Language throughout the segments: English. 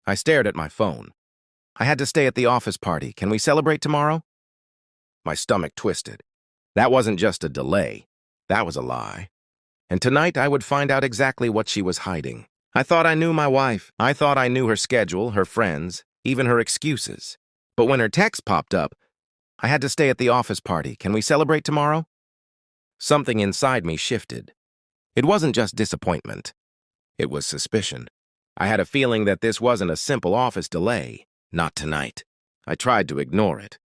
I stared at my phone. I had to stay at the office party. Can we celebrate tomorrow? My stomach twisted. That wasn't just a delay. That was a lie. And tonight I would find out exactly what she was hiding. I thought I knew my wife. I thought I knew her schedule, her friends, even her excuses. But when her text popped up, I had to stay at the office party. Can we celebrate tomorrow? Something inside me shifted. It wasn't just disappointment. It was suspicion. I had a feeling that this wasn't a simple office delay. Not tonight. I tried to ignore it.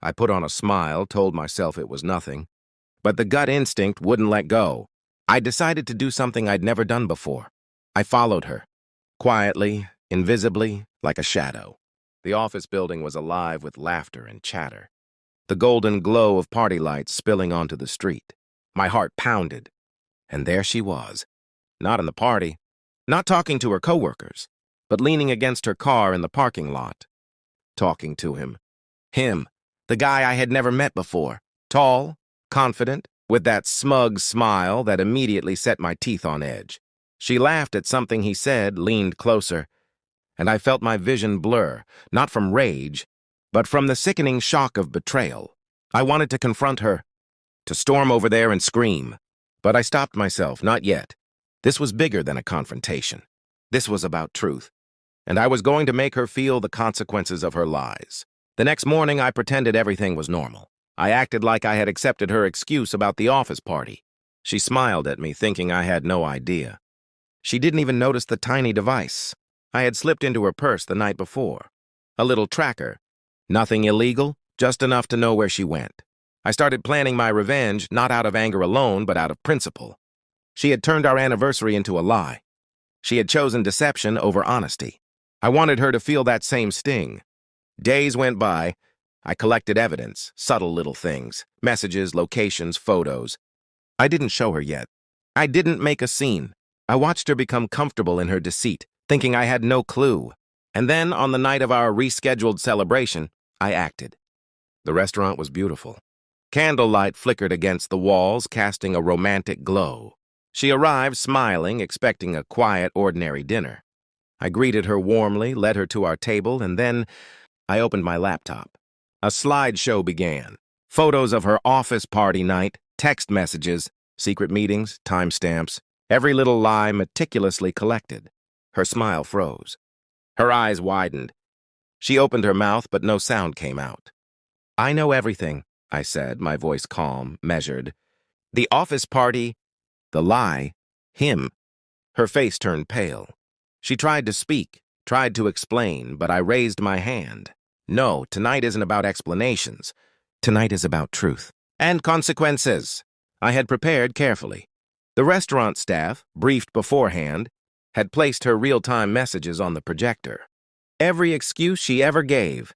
I put on a smile, told myself it was nothing. But the gut instinct wouldn't let go. I decided to do something I'd never done before. I followed her. Quietly, invisibly, like a shadow. The office building was alive with laughter and chatter. The golden glow of party lights spilling onto the street. My heart pounded. And there she was. Not in the party. Not talking to her coworkers, but leaning against her car in the parking lot. Talking to him. Him, the guy I had never met before. Tall, confident, with that smug smile that immediately set my teeth on edge. She laughed at something he said, leaned closer, and I felt my vision blur, not from rage, but from the sickening shock of betrayal. I wanted to confront her, to storm over there and scream. But I stopped myself, not yet. This was bigger than a confrontation. This was about truth, and I was going to make her feel the consequences of her lies. The next morning, I pretended everything was normal. I acted like I had accepted her excuse about the office party. She smiled at me, thinking I had no idea. She didn't even notice the tiny device I had slipped into her purse the night before. A little tracker. Nothing illegal, just enough to know where she went. I started planning my revenge, not out of anger alone, but out of principle. She had turned our anniversary into a lie. She had chosen deception over honesty. I wanted her to feel that same sting. Days went by. I collected evidence, subtle little things, messages, locations, photos. I didn't show her yet. I didn't make a scene. I watched her become comfortable in her deceit, thinking I had no clue. And then, on the night of our rescheduled celebration, I acted. The restaurant was beautiful. Candlelight flickered against the walls, casting a romantic glow. She arrived smiling, expecting a quiet, ordinary dinner. I greeted her warmly, led her to our table, and then I opened my laptop. A slideshow began. Photos of her office party night, text messages, secret meetings, timestamps, every little lie meticulously collected. Her smile froze. Her eyes widened. She opened her mouth, but no sound came out. I know everything, I said, my voice calm, measured. The office party, the lie, him. Her face turned pale. She tried to speak, tried to explain, but I raised my hand. No, tonight isn't about explanations. Tonight is about truth. And consequences. I had prepared carefully. The restaurant staff, briefed beforehand, had placed her real-time messages on the projector. Every excuse she ever gave,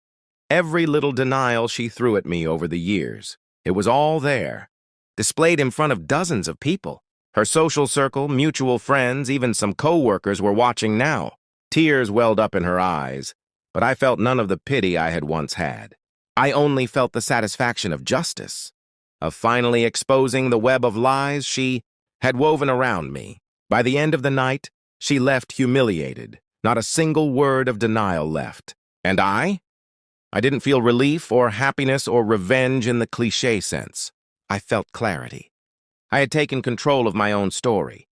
every little denial she threw at me over the years, it was all there, displayed in front of dozens of people. Her social circle, mutual friends, even some co-workers were watching now. Tears welled up in her eyes, but I felt none of the pity I had once had. I only felt the satisfaction of justice, of finally exposing the web of lies she had woven around me. By the end of the night, she left humiliated, not a single word of denial left. And I didn't feel relief or happiness or revenge in the cliché sense. I felt clarity. I had taken control of my own story,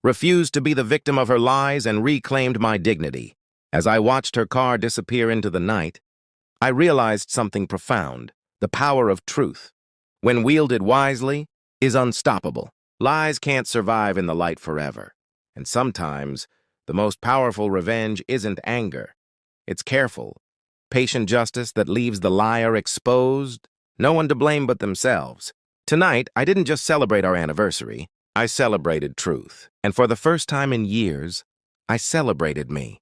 refused to be the victim of her lies, and reclaimed my dignity. As I watched her car disappear into the night, I realized something profound. The power of truth, when wielded wisely, is unstoppable. Lies can't survive in the light forever. And sometimes, the most powerful revenge isn't anger. It's careful, patient justice that leaves the liar exposed, no one to blame but themselves. Tonight, I didn't just celebrate our anniversary. I celebrated truth. And for the first time in years, I celebrated me.